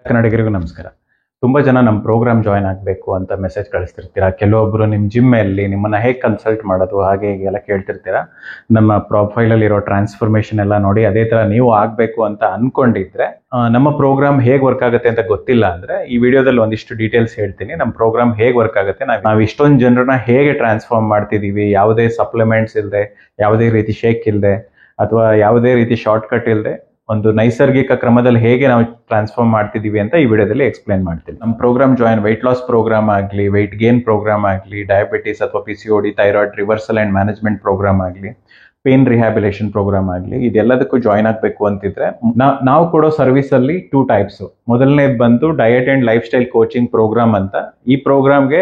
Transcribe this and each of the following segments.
ಕನ್ನಡಿಗರಿಗೂ ನಮಸ್ಕಾರ. ತುಂಬ ಜನ ನಮ್ಮ ಪ್ರೋಗ್ರಾಮ್ ಜಾಯ್ನ್ ಆಗಬೇಕು ಅಂತ ಮೆಸೇಜ್ ಕಳಿಸ್ತಿರ್ತೀರಾ. ಕೆಲವೊಬ್ಬರು ನಿಮ್ಮ ಜಿಮ್ಮಲ್ಲಿ ನಿಮ್ಮನ್ನು ಹೇಗೆ ಕನ್ಸಲ್ಟ್ ಮಾಡೋದು ಹಾಗೆ ಹೀಗೆಲ್ಲ ಕೇಳ್ತಿರ್ತೀರಾ. ನಮ್ಮ ಪ್ರೊಫೈಲಲ್ಲಿರೋ ಟ್ರಾನ್ಸ್ಫಾರ್ಮೇಷನ್ ಎಲ್ಲ ನೋಡಿ ಅದೇ ಥರ ನೀವು ಆಗಬೇಕು ಅಂತ ಅಂದ್ಕೊಂಡಿದ್ರೆ ನಮ್ಮ ಪ್ರೋಗ್ರಾಮ್ ಹೇಗೆ ವರ್ಕ್ ಆಗುತ್ತೆ ಅಂತ ಗೊತ್ತಿಲ್ಲ ಅಂದರೆ ಈ ವಿಡಿಯೋದಲ್ಲಿ ಒಂದಿಷ್ಟು ಡೀಟೇಲ್ಸ್ ಹೇಳ್ತೀನಿ. ನಮ್ಮ ಪ್ರೋಗ್ರಾಮ್ ಹೇಗೆ ವರ್ಕ್ ಆಗುತ್ತೆ, ನಾವು ಇಷ್ಟೊಂದು ಜನರನ್ನ ಹೇಗೆ ಟ್ರಾನ್ಸ್ಫಾರ್ಮ್ ಮಾಡ್ತಿದ್ದೀವಿ, ಯಾವುದೇ ಸಪ್ಲಿಮೆಂಟ್ಸ್ ಇಲ್ಲದೆ, ಯಾವುದೇ ರೀತಿ ಶೇಕ್ ಇಲ್ಲದೆ ಅಥವಾ ಯಾವುದೇ ರೀತಿ ಶಾರ್ಟ್ಕಟ್ ಇಲ್ಲದೆ ಒಂದು ನೈಸರ್ಗಿಕ ಕ್ರಮದಲ್ಲಿ ಹೇಗೆ ನಾವು ಟ್ರಾನ್ಸ್ಫಾರ್ಮ್ ಮಾಡ್ತಿದ್ದೀವಿ ಅಂತ ಈ ವಿಡಿಯೋದಲ್ಲಿ ಎಕ್ಸ್ಪ್ಲೇನ್ ಮಾಡ್ತೀನಿ. ನಮ್ಮ program join weight loss program ಆಗಲಿ, ವೆಯ್ಟ್ ಗೇನ್ ಪ್ರೋಗ್ರಾಮ್ ಆಗಲಿ, ಡಯಾಬಿಟಿಸ್ ಅಥವಾ PCOD, thyroid reversal and management program ಆಗಲಿ, ಪೇನ್ ರಿಹ್ಯಾಬಿಲೇಷನ್ ಪ್ರೋಗ್ರಾಮ್ ಆಗಲಿ, ಇದೆಲ್ಲದಕ್ಕೂ ಜಾಯ್ನ್ ಆಗಬೇಕು ಅಂತಿದ್ರೆ ನಾವು ಕೊಡೋ ಸರ್ವಿಸಲ್ಲಿ 2 ಟೈಪ್ಸು. ಮೊದಲನೇದು ಬಂದು diet and life style coaching program ಅಂತ. ಈ ಪ್ರೋಗ್ರಾಮ್ಗೆ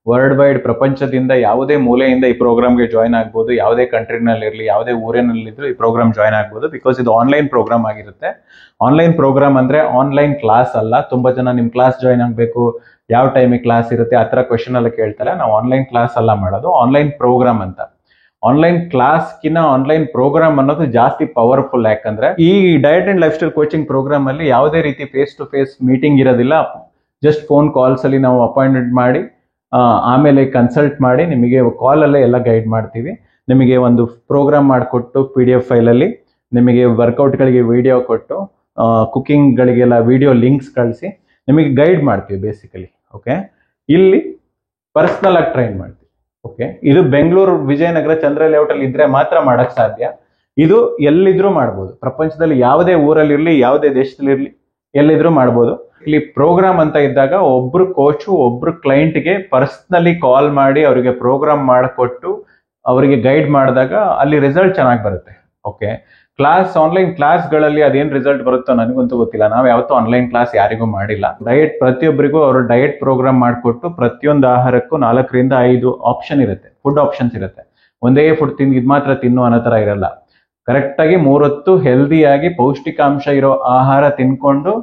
ವರ್ಲ್ಡ್ ವೈಡ್ ಪ್ರಪಂಚದಿಂದ ಯಾವುದೇ ಮೂಲೆಯಿಂದ ಈ ಪ್ರೋಗ್ರಾಮ್ಗೆ ಜಾಯ್ನ್ ಆಗ್ಬೋದು. ಯಾವುದೇ ಕಂಟ್ರಿನಲ್ಲಿರಲಿ, ಯಾವುದೇ ಊರಿನಲ್ಲಿದ್ದರೂ ಈ ಪ್ರೋಗ್ರಾಮ್ ಜಾಯ್ನ್ ಆಗ್ಬೋದು. ಬಿಕಾಸ್ ಇದು ಆನ್ಲೈನ್ ಪ್ರೋಗ್ರಾಮ್ ಆಗಿರುತ್ತೆ. ಆನ್ಲೈನ್ ಪ್ರೋಗ್ರಾಮ್ ಅಂದರೆ ಆನ್ಲೈನ್ ಕ್ಲಾಸ್ ಅಲ್ಲ. ತುಂಬ ಜನ ನಿಮ್ಮ ಕ್ಲಾಸ್ ಜಾಯ್ನ್ ಆಗಬೇಕು, ಯಾವ ಟೈಮಿಗೆ ಕ್ಲಾಸ್ ಇರುತ್ತೆ ಆ ಥರ ಕ್ವೆಶನ್ ಎಲ್ಲ ಕೇಳ್ತಾರೆ. ನಾವು ಆನ್ಲೈನ್ ಕ್ಲಾಸ್ ಅಲ್ಲ ಮಾಡೋದು, ಆನ್ಲೈನ್ ಪ್ರೋಗ್ರಾಮ್ ಅಂತ. ಆನ್ಲೈನ್ ಕ್ಲಾಸ್ಕಿನ್ನ ಆನ್ಲೈನ್ ಪ್ರೋಗ್ರಾಮ್ ಅನ್ನೋದು ಜಾಸ್ತಿ ಪವರ್ಫುಲ್. ಯಾಕಂದ್ರೆ ಈ diet and life style coaching program ಅಲ್ಲಿ ಯಾವುದೇ ರೀತಿ ಫೇಸ್ ಟು ಫೇಸ್ ಮೀಟಿಂಗ್ ಇರೋದಿಲ್ಲ. ಜಸ್ಟ್ ಫೋನ್ ಕಾಲ್ಸ್ ಅಲ್ಲಿ ನಾವು ಅಪಾಯಿಂಟ್ಮೆಂಟ್ ಮಾಡಿ ಆಮೇಲೆ ಕನ್ಸಲ್ಟ್ ಮಾಡಿ ನಿಮಗೆ ಕಾಲಲ್ಲೇ ಎಲ್ಲ ಗೈಡ್ ಮಾಡ್ತೀವಿ. ನಿಮಗೆ ಒಂದು ಪ್ರೋಗ್ರಾಮ್ ಮಾಡಿಕೊಟ್ಟು PDF ಫೈಲಲ್ಲಿ ನಿಮಗೆ ವರ್ಕೌಟ್ಗಳಿಗೆ ವಿಡಿಯೋ ಕೊಟ್ಟು, ಕುಕಿಂಗ್ಗಳಿಗೆಲ್ಲ ವಿಡಿಯೋ ಲಿಂಕ್ಸ್ ಕಳಿಸಿ ನಿಮಗೆ ಗೈಡ್ ಮಾಡ್ತೀವಿ ಬೇಸಿಕಲಿ. ಓಕೆ, ಇಲ್ಲಿ ಪರ್ಸ್ನಲ್ ಆಗಿ ಟ್ರೈನ್ ಮಾಡ್ತೀವಿ. ಓಕೆ, ಇದು ಬೆಂಗಳೂರು, ವಿಜಯನಗರ, ಚಂದ್ರ ಲೇಔಟಲ್ಲಿ ಇದ್ರೆ ಮಾತ್ರ ಮಾಡಕ್ ಸಾಧ್ಯ. ಇದು ಎಲ್ಲಿದ್ರೂ ಮಾಡ್ಬೋದು. ಪ್ರಪಂಚದಲ್ಲಿ ಯಾವುದೇ ಊರಲ್ಲಿರಲಿ, ಯಾವುದೇ ದೇಶದಲ್ಲಿರಲಿ, ಎಲ್ಲಿದ್ರೂ ಮಾಡ್ಬೋದು. ಇಲ್ಲಿ ಪ್ರೋಗ್ರಾಮ್ ಅಂತ ಇದ್ದಾಗ ಒಬ್ರು ಕೋಚು ಒಬ್ರು ಕ್ಲೈಂಟ್ಗೆ ಪರ್ಸ್ನಲಿ ಕಾಲ್ ಮಾಡಿ ಅವರಿಗೆ ಪ್ರೋಗ್ರಾಮ್ ಮಾಡಿಕೊಟ್ಟು ಅವರಿಗೆ ಗೈಡ್ ಮಾಡಿದಾಗ ಅಲ್ಲಿ ರಿಸಲ್ಟ್ ಚೆನ್ನಾಗಿ ಬರುತ್ತೆ. ಓಕೆ, ಆನ್ಲೈನ್ ಕ್ಲಾಸ್ಗಳಲ್ಲಿ ಅದೇನು ರಿಸಲ್ಟ್ ಬರುತ್ತೋ ನನಗಂತೂ ಗೊತ್ತಿಲ್ಲ. ನಾವು ಯಾವತ್ತೂ ಆನ್ಲೈನ್ ಕ್ಲಾಸ್ ಯಾರಿಗೂ ಮಾಡಿಲ್ಲ. ಡಯಟ್ ಪ್ರತಿಯೊಬ್ಬರಿಗೂ ಅವರು ಡಯಟ್ ಪ್ರೋಗ್ರಾಮ್ ಮಾಡಿಕೊಟ್ಟು ಪ್ರತಿಯೊಂದು ಆಹಾರಕ್ಕೂ 4 ರಿಂದ 5 ಆಪ್ಷನ್ ಇರುತ್ತೆ, ಫುಡ್ ಆಪ್ಷನ್ಸ್ ಇರುತ್ತೆ. ಒಂದೇ ಫುಡ್ ಇದು ಮಾತ್ರ ತಿನ್ನು ಅನ್ನೋ ಥರ ಇರಲ್ಲ. ಕರೆಕ್ಟಾಗಿ 3 ಹೊತ್ತು ಹೆಲ್ದಿಯಾಗಿ ಪೌಷ್ಟಿಕಾಂಶ ಇರೋ ಆಹಾರ ತಿನ್ಕೊಂಡು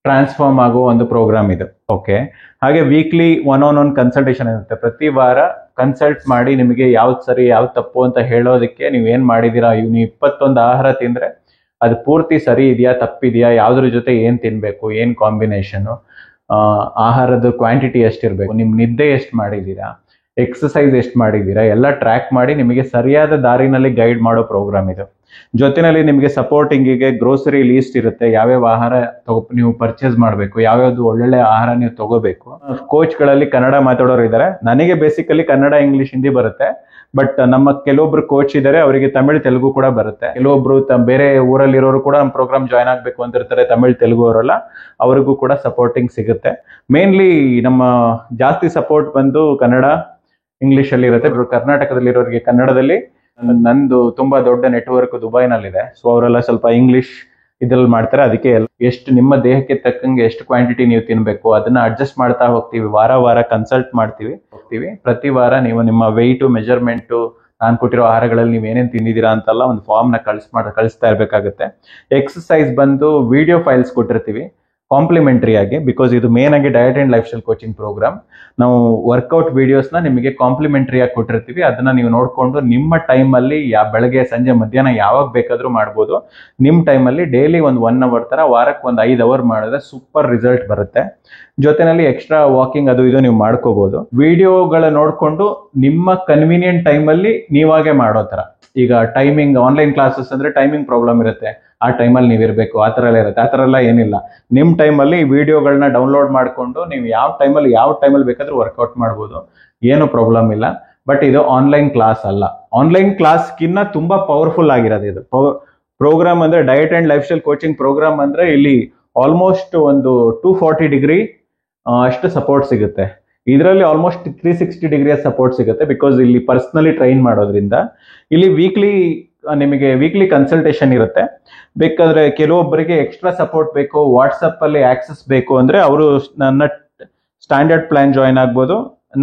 ಟ್ರಾನ್ಸ್ಫಾರ್ಮ್ ಆಗೋ ಒಂದು ಪ್ರೋಗ್ರಾಮ್ ಇದು. ಓಕೆ, ಹಾಗೆ ವೀಕ್ಲಿ 1-on-1 ಕನ್ಸಲ್ಟೇಷನ್ ಇರುತ್ತೆ. ಪ್ರತಿ ವಾರ ಕನ್ಸಲ್ಟ್ ಮಾಡಿ ನಿಮಗೆ ಯಾವ್ದು ಸರಿ ಯಾವ್ದು ತಪ್ಪು ಅಂತ ಹೇಳೋದಕ್ಕೆ ನೀವು ಏನು ಮಾಡಿದ್ದೀರಾ, ನೀವು 21 ಆಹಾರ ತಿಂದರೆ ಅದು ಪೂರ್ತಿ ಸರಿ ಇದೆಯಾ ತಪ್ಪಿದೆಯಾ, ಯಾವುದ್ರ ಜೊತೆ ಏನು ತಿನ್ನಬೇಕು, ಏನು ಕಾಂಬಿನೇಷನು, ಆಹಾರದ ಕ್ವಾಂಟಿಟಿ ಎಷ್ಟಿರಬೇಕು, ನಿಮ್ಮ ನಿದ್ದೆ ಎಷ್ಟು ಮಾಡಿದ್ದೀರಾ, ಎಕ್ಸಸೈಸ್ ಎಷ್ಟು ಮಾಡಿದ್ದೀರಾ, ಎಲ್ಲ ಟ್ರ್ಯಾಕ್ ಮಾಡಿ ನಿಮಗೆ ಸರಿಯಾದ ದಾರಿನಲ್ಲಿ ಗೈಡ್ ಮಾಡೋ ಪ್ರೋಗ್ರಾಮ್ ಇದು. ಜೊತೆಯಲ್ಲಿ ನಿಮಗೆ ಸಪೋರ್ಟಿಂಗಿಗೆ ಗ್ರೋಸರಿ ಲೀಸ್ಟ್ ಇರುತ್ತೆ. ಯಾವ್ಯಾವ ಆಹಾರ ನೀವು ಪರ್ಚೇಸ್ ಮಾಡಬೇಕು, ಯಾವ್ಯಾವ್ದು ಒಳ್ಳೊಳ್ಳೆ ಆಹಾರ ನೀವು ತಗೋಬೇಕು. ಕೋಚ್ಗಳಲ್ಲಿ ಕನ್ನಡ ಮಾತಾಡೋರು ಇದ್ದಾರೆ. ನನಗೆ ಬೇಸಿಕಲಿ ಕನ್ನಡ, ಇಂಗ್ಲಿಷ್, ಹಿಂದಿ ಬರುತ್ತೆ. ಬಟ್ ನಮ್ಮ ಕೆಲವೊಬ್ರು ಕೋಚ್ ಇದ್ದಾರೆ, ಅವರಿಗೆ ತಮಿಳ್, ತೆಲುಗು ಕೂಡ ಬರುತ್ತೆ. ಕೆಲವೊಬ್ರು ಬೇರೆ ಊರಲ್ಲಿರೋರು ಕೂಡ ನಮ್ಮ ಪ್ರೋಗ್ರಾಮ್ ಜಾಯ್ನ್ ಆಗಬೇಕು ಅಂತ ಇರ್ತಾರೆ, ತಮಿಳ್, ತೆಲುಗು ಅವರೆಲ್ಲ, ಅವರಿಗೂ ಕೂಡ ಸಪೋರ್ಟಿಂಗ್ ಸಿಗುತ್ತೆ. ಮೇನ್ಲಿ ನಮ್ಮ ಜಾಸ್ತಿ ಸಪೋರ್ಟ್ ಬಂದು ಕನ್ನಡ, ಇಂಗ್ಲಿಷಲ್ಲಿ ಇರುತ್ತೆ. ಕರ್ನಾಟಕದಲ್ಲಿರೋರಿಗೆ ಕನ್ನಡದಲ್ಲಿ. ನಂದು ತುಂಬಾ ದೊಡ್ಡ ನೆಟ್ವರ್ಕ್ ದುಬೈನಲ್ಲಿದೆ. ಸೊ ಅವರೆಲ್ಲ ಸ್ವಲ್ಪ ಇಂಗ್ಲಿಷ್ ಇದ್ರಲ್ಲಿ ಮಾಡ್ತಾರೆ. ಅದಕ್ಕೆ ಎಷ್ಟು ನಿಮ್ಮ ದೇಹಕ್ಕೆ ತಕ್ಕಂಗೆ ಎಷ್ಟು ಕ್ವಾಂಟಿಟಿ ನೀವು ತಿನ್ಬೇಕು ಅದನ್ನ ಅಡ್ಜಸ್ಟ್ ಮಾಡ್ತಾ ಹೋಗ್ತೀವಿ. ವಾರ ಕನ್ಸಲ್ಟ್ ಮಾಡ್ತೀವಿ. ಪ್ರತಿ ವಾರ ನೀವು ನಿಮ್ಮ ವೆಯ್ಟು, ಮೆಜರ್ಮೆಂಟು, ನಾನು ಕೊಟ್ಟಿರೋ ಆಹಾರಗಳಲ್ಲಿ ನೀವು ಏನೇನು ತಿಂದಿದ್ದೀರಾ ಅಂತೆಲ್ಲ ಒಂದು ಫಾರ್ಮ್ನ ಕಳಿಸ್ತಾ ಇರಬೇಕಾಗುತ್ತೆ. ಎಕ್ಸಸೈಸ್ ಬಂದು ವಿಡಿಯೋ ಫೈಲ್ಸ್ ಕೊಟ್ಟಿರ್ತೀವಿ ಕಾಂಪ್ಲಿಮೆಂಟರಿ ಆಗಿ. ಬಿಕಾಸ್ ಇದು ಮೇನ್ ಆಗಿ diet and life style coaching program. ನಾವು ವರ್ಕೌಟ್ ವಿಡಿಯೋಸ್ನ ನಿಮಗೆ ಕಾಂಪ್ಲಿಮೆಂಟರಿ ಆಗಿ ಕೊಟ್ಟಿರ್ತೀವಿ. ಅದನ್ನ ನೀವು ನೋಡಿಕೊಂಡು ನಿಮ್ಮ ಟೈಮಲ್ಲಿ ಬೆಳಗ್ಗೆ, ಸಂಜೆ, ಮಧ್ಯಾಹ್ನ ಯಾವಾಗ ಬೇಕಾದರೂ ಮಾಡ್ಬೋದು. ನಿಮ್ಮ ಟೈಮಲ್ಲಿ ಡೈಲಿ ಒಂದು 1 hour ಥರ, ವಾರಕ್ಕೆ ಒಂದು 5 hour ಮಾಡಿದ್ರೆ ಸೂಪರ್ ರಿಸಲ್ಟ್ ಬರುತ್ತೆ. ಜೊತೆನಲ್ಲಿ ಎಕ್ಸ್ಟ್ರಾ ವಾಕಿಂಗ್ ಅದು ಇದು ನೀವು ಮಾಡ್ಕೋಬಹುದು. ವಿಡಿಯೋಗಳ ನೋಡಿಕೊಂಡು ನಿಮ್ಮ ಕನ್ವೀನಿಯಂಟ್ ಟೈಮಲ್ಲಿ ನೀವಾಗೆ ಮಾಡೋ ಥರ. ಈಗ ಟೈಮಿಂಗ್, ಆನ್ಲೈನ್ ಕ್ಲಾಸಸ್ ಅಂದರೆ ಟೈಮಿಂಗ್ ಪ್ರಾಬ್ಲಮ್ ಇರುತ್ತೆ, ಆ ಟೈಮಲ್ಲಿ ನೀವು ಇರಬೇಕು, ಆ ಥರ ಎಲ್ಲ ಇರುತ್ತೆ. ಆ ಥರ ಎಲ್ಲ ಏನಿಲ್ಲ. ನಿಮ್ಮ ಟೈಮಲ್ಲಿ ವಿಡಿಯೋಗಳನ್ನ ಡೌನ್ಲೋಡ್ ಮಾಡಿಕೊಂಡು ನೀವು ಯಾವ ಟೈಮಲ್ಲಿ ಬೇಕಾದರೂ ವರ್ಕೌಟ್ ಮಾಡ್ಬೋದು, ಏನೂ ಪ್ರಾಬ್ಲಮ್ ಇಲ್ಲ. ಬಟ್ ಇದು ಆನ್ಲೈನ್ ಕ್ಲಾಸ್ ಅಲ್ಲ. ಆನ್ಲೈನ್ ಕ್ಲಾಸ್ಗಿನ್ನ ತುಂಬ ಪವರ್ಫುಲ್ ಆಗಿರೋದು ಇದು ಪ್ರೋಗ್ರಾಮ್. ಅಂದರೆ diet and life style coaching program ಅಂದರೆ ಇಲ್ಲಿ ಆಲ್ಮೋಸ್ಟ್ ಒಂದು 240 ಡಿಗ್ರಿ ಅಷ್ಟು ಸಪೋರ್ಟ್ ಸಿಗುತ್ತೆ. ಇದರಲ್ಲಿ ಆಲ್ಮೋಸ್ಟ್ 360 ಡಿಗ್ರಿಯ ಸಪೋರ್ಟ್ ಸಿಗುತ್ತೆ. ಬಿಕಾಸ್ ಇಲ್ಲಿ ಪರ್ಸ್ನಲಿ ಟ್ರೈನ್ ಮಾಡೋದ್ರಿಂದ. ಇಲ್ಲಿ ವೀಕ್ಲಿ ಕನ್ಸಲ್ಟೇಷನ್ ಇರುತ್ತೆ. ಬೇಕಾದ್ರೆ ಕೆಲವೊಬ್ಬರಿಗೆ ಎಕ್ಸ್ಟ್ರಾ ಸಪೋರ್ಟ್ ಬೇಕು, ವಾಟ್ಸಪ್ಪಲ್ಲಿ ಆಕ್ಸೆಸ್ ಬೇಕು ಅಂದರೆ ಅವರು ನನ್ನ ಸ್ಟ್ಯಾಂಡರ್ಡ್ ಪ್ಲಾನ್ ಜಾಯ್ನ್ ಆಗ್ಬೋದು.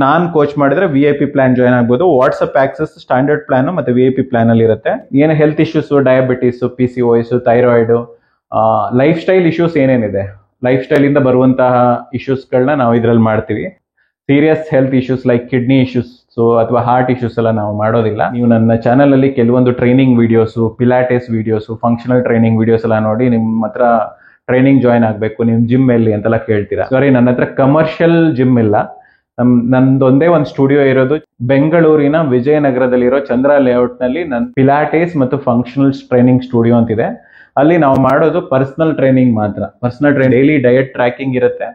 ನಾನು ಕೋಚ್ ಮಾಡಿದ್ರೆ VIP ಪ್ಲಾನ್ ಜಾಯ್ನ್ ಆಗ್ಬೋದು. ವಾಟ್ಸಪ್ ಆಕ್ಸೆಸ್ ಸ್ಟ್ಯಾಂಡರ್ಡ್ ಪ್ಲಾನ್ ಮತ್ತು VIP ಪ್ಲಾನಲ್ಲಿ ಇರುತ್ತೆ. ಏನು health issues, diabetes, PCOS, thyroid, lifestyle issues ಏನೇನಿದೆ, ಲೈಫ್ ಸ್ಟೈಲಿಂದ ಬರುವಂತಹ ಇಶ್ಯೂಸ್ಗಳನ್ನ ನಾವು ಇದರಲ್ಲಿ ಮಾಡ್ತೀವಿ. Serious health issues like kidney issues ಅಥವಾ ಹಾರ್ಟ್ ಇಶ್ಯೂಸ್ ಎಲ್ಲ ನಾವು ಮಾಡೋದಿಲ್ಲ. ನೀವು ನನ್ನ ಚಾನಲ್ ಅಲ್ಲಿ ಕೆಲವೊಂದು training videos, pilates videos, functional training videos ಎಲ್ಲ ನೋಡಿ ನಿಮ್ಮ ಹತ್ರ ಟ್ರೈನಿಂಗ್ ಜಾಯ್ನ್ ಆಗಬೇಕು, ನಿಮ್ ಜಿಮ್ ಎಲ್ಲಿ ಅಂತೆಲ್ಲ ಕೇಳ್ತೀರಾ. ಸಾರಿ, ನನ್ನ ಹತ್ರ ಕಮರ್ಷಿಯಲ್ ಜಿಮ್ ಇಲ್ಲ. ನಂದೊಂದೇ ಒಂದು ಸ್ಟುಡಿಯೋ ಇರೋದು ಬೆಂಗಳೂರಿನ ವಿಜಯನಗರದಲ್ಲಿರೋ ಚಂದ್ರ ಲೇಔಟ್ ನಲ್ಲಿ ನನ್ನ ಪಿಲಾಟೆಸ್ ಮತ್ತು ಫಂಕ್ಷನಲ್ಸ್ ಟ್ರೈನಿಂಗ್ ಸ್ಟುಡಿಯೋ ಅಂತಿದೆ. ಅಲ್ಲಿ ನಾವು ಮಾಡೋದು ಪರ್ಸನಲ್ ಟ್ರೈನಿಂಗ್ ಮಾತ್ರ. Personal training, daily diet tracking ಇರುತ್ತೆ,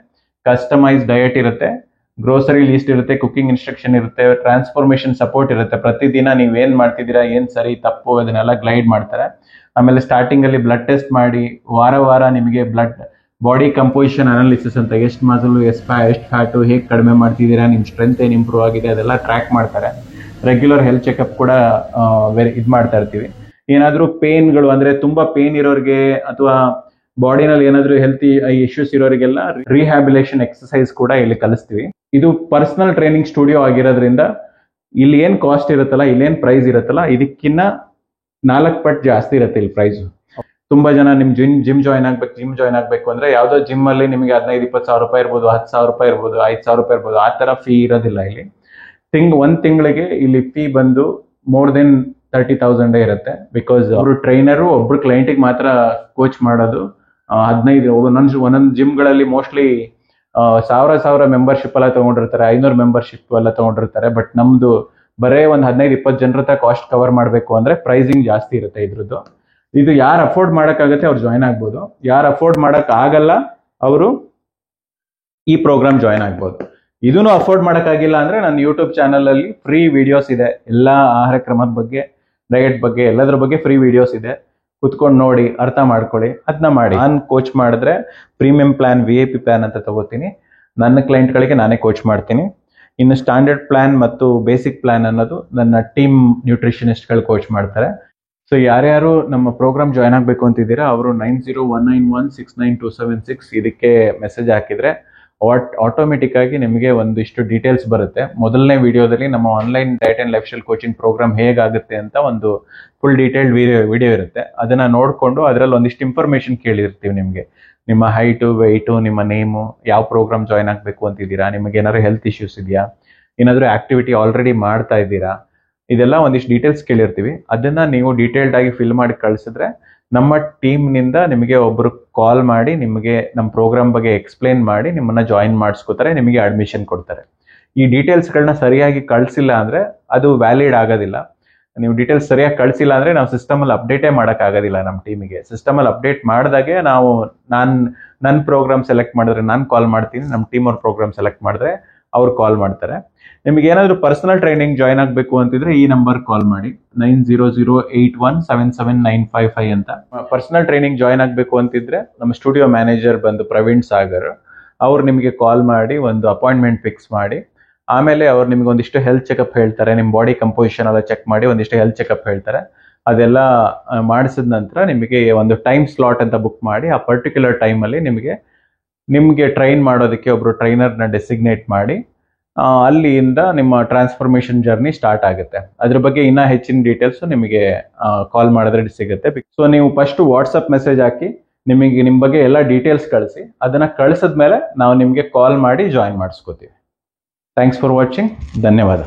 ಕಸ್ಟಮೈಸ್ ಡಯಟ್ ಇರುತ್ತೆ, ಗ್ರೋಸರಿ ಲೀಸ್ಟ್ ಇರುತ್ತೆ, ಕುಕಿಂಗ್ ಇನ್ಸ್ಟ್ರಕ್ಷನ್ ಇರುತ್ತೆ, ಟ್ರಾನ್ಸ್ಫಾರ್ಮೇಶನ್ ಸಪೋರ್ಟ್ ಇರುತ್ತೆ. ಪ್ರತಿದಿನ ನೀವು ಏನ್ ಮಾಡ್ತಿದ್ದೀರಾ, ಏನ್ ಸರಿ ತಪ್ಪು ಅದನ್ನೆಲ್ಲ ಗೈಡ್ ಮಾಡ್ತಾರೆ. ಆಮೇಲೆ ಸ್ಟಾರ್ಟಿಂಗ್ ಅಲ್ಲಿ ಬ್ಲಡ್ ಟೆಸ್ಟ್ ಮಾಡಿ ವಾರ ನಿಮಗೆ ಬ್ಲಡ್ ಬಾಡಿ ಕಂಪೋಸಿಷನ್ ಅನಾಲಿಸಿಸ್ ಅಂತ, ಎಷ್ಟು ಮಸಲು, ಎಷ್ಟು ಫ್ಯಾಟು, ಹೇಗೆ ಕಡಿಮೆ ಮಾಡ್ತಿದ್ದೀರಾ, ನಿಮ್ಮ ಸ್ಟ್ರೆಂತ್ ಏನು ಇಂಪ್ರೂವ್ ಆಗಿದೆ ಅದೆಲ್ಲ ಟ್ರ್ಯಾಕ್ ಮಾಡ್ತಾರೆ. ರೆಗ್ಯುಲರ್ ಹೆಲ್ತ್ ಚೆಕಪ್ ಕೂಡ ಇದು ಮಾಡ್ತಾ ಇರ್ತೀವಿ. ಏನಾದರೂ ಪೇನ್ಗಳು ಅಂದ್ರೆ ತುಂಬಾ ಪೇನ್ ಇರೋರಿಗೆ ಅಥವಾ ಬಾಡಿನಲ್ಲಿ ಏನಾದರೂ ಹೆಲ್ತ್ ಇಶ್ಯೂಸ್ ಇರೋರಿಗೆಲ್ಲ ರಿಹ್ಯಾಬಿಲೇಷನ್ ಎಕ್ಸಸೈಸ್ ಕೂಡ ಇಲ್ಲಿ ಕಲಿಸ್ತೀವಿ. ಇದು ಪರ್ಸನಲ್ ಟ್ರೈನಿಂಗ್ ಸ್ಟುಡಿಯೋ ಆಗಿರೋದ್ರಿಂದ ಇಲ್ಲಿ ಏನ್ ಕಾಸ್ಟ್ ಇರುತ್ತಲ್ಲ, ಇಲ್ಲೇನ್ ಪ್ರೈಸ್ ಇರುತ್ತಲ್ಲ, ಇದಕ್ಕಿನ್ನ 4 ಪಟ್ಟು ಜಾಸ್ತಿ ಇರುತ್ತೆ ಇಲ್ಲಿ ಪ್ರೈಸ್. ತುಂಬಾ ಜನ ನಿಮ್ ಜಿಮ್ ಜಾಯ್ನ್ ಆಗ್ಬೇಕು ಅಂದ್ರೆ ಯಾವ್ದೋ ಜಿಮ್ ಅಲ್ಲಿ ನಿಮಗೆ 15-20 ಸಾವಿರ ರೂಪಾಯಿ ಇರ್ಬೋದು, 10 ಸಾವಿರ ರೂಪಾಯಿ ಇರ್ಬೋದು, 5 ಸಾವಿರ ರೂಪಾಯಿ ಇರ್ಬೋದು. ಆ ತರ ಫೀ ಇರೋದಿಲ್ಲ ಇಲ್ಲಿ. ಒಂದ್ ತಿಂಗಳಿಗೆ ಇಲ್ಲಿ ಫೀ ಬಂದು ಮೋರ್ ದೆನ್ 30,000 ಇರುತ್ತೆ. ಬಿಕಾಸ್ ಒಬ್ರು ಟ್ರೈನರು ಒಬ್ರು ಕ್ಲೈಂಟಿಗೆ ಮಾತ್ರ ಕೋಚ್ ಮಾಡೋದು. 15 ಒಂದೊಂದು ಜಿಮ್ಗಳಲ್ಲಿ ಮೋಸ್ಟ್ಲಿ 1000 ಮೆಂಬರ್ಶಿಪ್ ಎಲ್ಲ ತಗೊಂಡಿರ್ತಾರೆ, 500 ಮೆಂಬರ್ಶಿಪ್ ಎಲ್ಲ ತಗೊಂಡಿರ್ತಾರೆ. ಬಟ್ ನಮ್ದು ಬರೇ ಒಂದು 15-20 ಜನರ ಹತ್ರ ಕಾಸ್ಟ್ ಕವರ್ ಮಾಡಬೇಕು ಅಂದ್ರೆ ಪ್ರೈಸಿಂಗ್ ಜಾಸ್ತಿ ಇರುತ್ತೆ ಇದ್ರದ್ದು. ಇದು ಯಾರು ಅಫೋರ್ಡ್ ಮಾಡಕ್ಕಾಗತ್ತೆ ಅವ್ರು ಜಾಯ್ನ್ ಆಗ್ಬೋದು, ಯಾರು ಅಫೋರ್ಡ್ ಮಾಡಕ್ ಆಗಲ್ಲ ಅವರು ಈ ಪ್ರೋಗ್ರಾಮ್ ಜಾಯ್ನ್ ಆಗ್ಬೋದು. ಇದನ್ನು ಅಫೋರ್ಡ್ ಮಾಡಕ್ಕಾಗಿಲ್ಲ ಅಂದ್ರೆ ನನ್ನ ಯೂಟ್ಯೂಬ್ ಚಾನಲ್ ಅಲ್ಲಿ ಫ್ರೀ ವಿಡಿಯೋಸ್ ಇದೆ, ಎಲ್ಲಾ ಆಹಾರ ಕ್ರಮದ ಬಗ್ಗೆ, ಡಯಟ್ ಬಗ್ಗೆ, ಎಲ್ಲದ್ರ ಬಗ್ಗೆ ಫ್ರೀ ವಿಡಿಯೋಸ್ ಇದೆ. ಕುತ್ಕೊಂಡು ನೋಡಿ, ಅರ್ಥ ಮಾಡ್ಕೊಳ್ಳಿ, ಅದನ್ನ ಮಾಡಿ. ನಾನು ಕೋಚ್ ಮಾಡಿದ್ರೆ ಪ್ರೀಮಿಯಂ ಪ್ಲಾನ್, VIP ಪ್ಲಾನ್ ಅಂತ ತಗೋತೀನಿ. ನನ್ನ ಕ್ಲೈಂಟ್ಗಳಿಗೆ ನಾನೇ ಕೋಚ್ ಮಾಡ್ತೀನಿ. ಇನ್ನು ಸ್ಟ್ಯಾಂಡರ್ಡ್ ಪ್ಲಾನ್ ಮತ್ತು ಬೇಸಿಕ್ ಪ್ಲಾನ್ ಅನ್ನೋದು ನನ್ನ ಟೀಮ್ ನ್ಯೂಟ್ರಿಷನಿಸ್ಟ್ಗಳು ಕೋಚ್ ಮಾಡ್ತಾರೆ. ಸೊ ಯಾರ್ಯಾರು ನಮ್ಮ ಪ್ರೋಗ್ರಾಮ್ ಜಾಯ್ನ್ ಆಗಬೇಕು ಅಂತಿದ್ದೀರಾ ಅವರು 9019169276 ಇದಕ್ಕೆ ಮೆಸೇಜ್ ಹಾಕಿದ್ರೆ ಆಟೋಮೆಟಿಕ್ ಆಗಿ ನಿಮಗೆ ಒಂದಿಷ್ಟು ಡೀಟೇಲ್ಸ್ ಬರುತ್ತೆ. ಮೊದಲನೇ ವಿಡಿಯೋದಲ್ಲಿ ನಮ್ಮ online diet and life style coaching program ಹೇಗಾಗುತ್ತೆ ಅಂತ ಒಂದು ಫುಲ್ ಡೀಟೇಲ್ಡ್ ವಿಡಿಯೋ ಇರುತ್ತೆ. ಅದನ್ನ ನೋಡಿಕೊಂಡು ಅದರಲ್ಲಿ ಒಂದಿಷ್ಟು ಇನ್ಫಾರ್ಮೇಶನ್ ಕೇಳಿರ್ತೀವಿ ನಿಮಗೆ. ನಿಮ್ಮ ಹೈಟು, ವೆಯ್ಟು, ನಿಮ್ಮ ನೇಮು, ಯಾವ ಪ್ರೋಗ್ರಾಮ್ ಜಾಯ್ನ್ ಆಗಬೇಕು ಅಂತಿದ್ದೀರಾ, ನಿಮಗೆ ಏನಾದ್ರು ಹೆಲ್ತ್ ಇಶ್ಯೂಸ್ ಇದೆಯಾ, ಏನಾದರೂ ಆಕ್ಟಿವಿಟಿ ಆಲ್ರೆಡಿ ಮಾಡ್ತಾ ಇದ್ದೀರಾ, ಇದೆಲ್ಲ ಒಂದಿಷ್ಟು ಡೀಟೇಲ್ಸ್ ಕೇಳಿರ್ತೀವಿ. ಅದನ್ನ ನೀವು ಡೀಟೇಲ್ಡ್ ಆಗಿ ಫಿಲ್ ಮಾಡಿ ಕಳಿಸಿದ್ರೆ ನಮ್ಮ ಟೀಮ್ ನಿಂದ ನಿಮಗೆ ಒಬ್ರು ಕಾಲ್ ಮಾಡಿ ನಿಮಗೆ ನಮ್ಮ ಪ್ರೋಗ್ರಾಮ್ ಬಗ್ಗೆ ಎಕ್ಸ್ಪ್ಲೇನ್ ಮಾಡಿ ನಿಮ್ಮನ್ನ ಜಾಯಿನ್ ಮಾಡಿಸ್ಕೋತಾರೆ, ನಿಮಗೆ ಅಡ್ಮಿಷನ್ ಕೊಡ್ತಾರೆ. ಈ ಡೀಟೇಲ್ಸ್ಗಳನ್ನ ಸರಿಯಾಗಿ ಕಳಿಸಿಲ್ಲ ಅಂದ್ರೆ ಅದು ವ್ಯಾಲಿಡ್ ಆಗೋದಿಲ್ಲ. ನೀವು ಡೀಟೇಲ್ಸ್ ಸರಿಯಾಗಿ ಕಳಿಸಿಲ್ಲ ಅಂದ್ರೆ ನಾವು ಸಿಸ್ಟಮಲ್ಲಿ ಅಪ್ಡೇಟೇ ಮಾಡೋಕ್ಕಾಗೋದಿಲ್ಲ. ನಮ್ಮ ಟೀಮಿಗೆ ಸಿಸ್ಟಮಲ್ಲಿ ಅಪ್ಡೇಟ್ ಮಾಡಿದಾಗೆ ನಾವು ನನ್ನ ಪ್ರೋಗ್ರಾಮ್ ಸೆಲೆಕ್ಟ್ ಮಾಡಿದ್ರೆ ನಾನು ಕಾಲ್ ಮಾಡ್ತೀನಿ, ನಮ್ಮ ಟೀಮ್ ಅವ್ರ ಪ್ರೋಗ್ರಾಮ್ ಸೆಲೆಕ್ಟ್ ಮಾಡಿದ್ರೆ ಅವ್ರು ಕಾಲ್ ಮಾಡ್ತಾರೆ. ನಿಮಗೆ ಏನಾದರೂ ಪರ್ಸನಲ್ ಟ್ರೈನಿಂಗ್ ಜಾಯ್ನ್ ಆಗಬೇಕು ಅಂತಿದ್ರೆ ಈ ನಂಬರ್ ಕಾಲ್ ಮಾಡಿ 9008177955 ಅಂತ. ಪರ್ಸನಲ್ ಟ್ರೈನಿಂಗ್ ಜಾಯ್ನ್ ಆಗಬೇಕು ಅಂತಿದ್ರೆ ನಮ್ಮ ಸ್ಟುಡಿಯೋ ಮ್ಯಾನೇಜರ್ ಬಂದು ಪ್ರವೀಣ್ ಸಾಗರ್, ಅವ್ರು ನಿಮಗೆ ಕಾಲ್ ಮಾಡಿ ಒಂದು ಅಪಾಯಿಂಟ್ಮೆಂಟ್ ಫಿಕ್ಸ್ ಮಾಡಿ ಆಮೇಲೆ ಅವ್ರು ನಿಮ್ಗೆ ಒಂದಿಷ್ಟು ಹೆಲ್ತ್ ಚೆಕಪ್ ಹೇಳ್ತಾರೆ, ನಿಮ್ಮ ಬಾಡಿ ಕಂಪೋಸಿಷನ್ ಎಲ್ಲ ಚೆಕ್ ಮಾಡಿ ಒಂದಿಷ್ಟು ಹೆಲ್ತ್ ಚೆಕಪ್ ಹೇಳ್ತಾರೆ. ಅದೆಲ್ಲ ಮಾಡಿಸಿದ ನಂತರ ನಿಮಗೆ ಒಂದು ಟೈಮ್ ಸ್ಲಾಟ್ ಅಂತ ಬುಕ್ ಮಾಡಿ ಆ ಪರ್ಟಿಕ್ಯುಲರ್ ಟೈಮಲ್ಲಿ ನಿಮಗೆ ಟ್ರೈನ್ ಮಾಡೋದಕ್ಕೆ ಒಬ್ರು ಟ್ರೈನರ್ನ ಡೆಸಿಗ್ನೇಟ್ ಮಾಡಿ ಅಲ್ಲಿಂದ ನಿಮ್ಮ ಟ್ರಾನ್ಸ್ಫಾರ್ಮೇಶನ್ ಜರ್ನಿ ಸ್ಟಾರ್ಟ್ ಆಗುತ್ತೆ. ಅದ್ರ ಬಗ್ಗೆ ಇನ್ನೂ ಹೆಚ್ಚಿನ ಡೀಟೇಲ್ಸ್ ನಿಮಗೆ ಕಾಲ್ ಮಾಡಿದ್ರೆ ಸಿಗುತ್ತೆ. ಸೊ ನೀವು ಫಸ್ಟ್ ವಾಟ್ಸಪ್ ಮೆಸೇಜ್ ಹಾಕಿ ನಿಮ್ಮ ಬಗ್ಗೆ ಎಲ್ಲ ಡೀಟೇಲ್ಸ್ ಕಳಿಸಿ, ಅದನ್ನ ಕಳಿಸಿದ್ಮೇಲೆ ನಾವು ನಿಮಗೆ ಕಾಲ್ ಮಾಡಿ ಜಾಯಿನ್ ಮಾಡಿಸ್ಕೋತೀವಿ. Thanks for watching. ಧನ್ಯವಾದ.